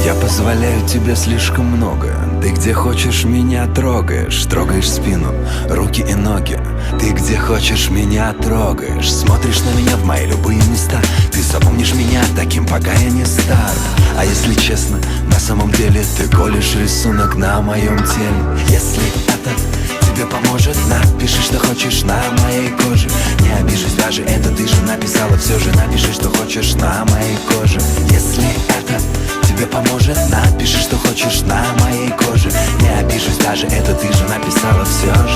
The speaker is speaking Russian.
Я позволяю тебе слишком много. Ты где хочешь меня трогаешь. Трогаешь спину, руки и ноги. Ты где хочешь меня трогаешь. Смотришь на меня в мои любые места. Ты запомнишь меня таким, пока я не стар. А если честно, на самом деле ты колешь рисунок на моем теле. Если это тебе поможет, напиши, что хочешь на моей коже. Не обижусь, даже это ты же написала. Все же напиши, что хочешь на моей коже. Если это тебе поможет, напиши, что хочешь на моей коже. Не обижусь, даже это ты же написала. Все же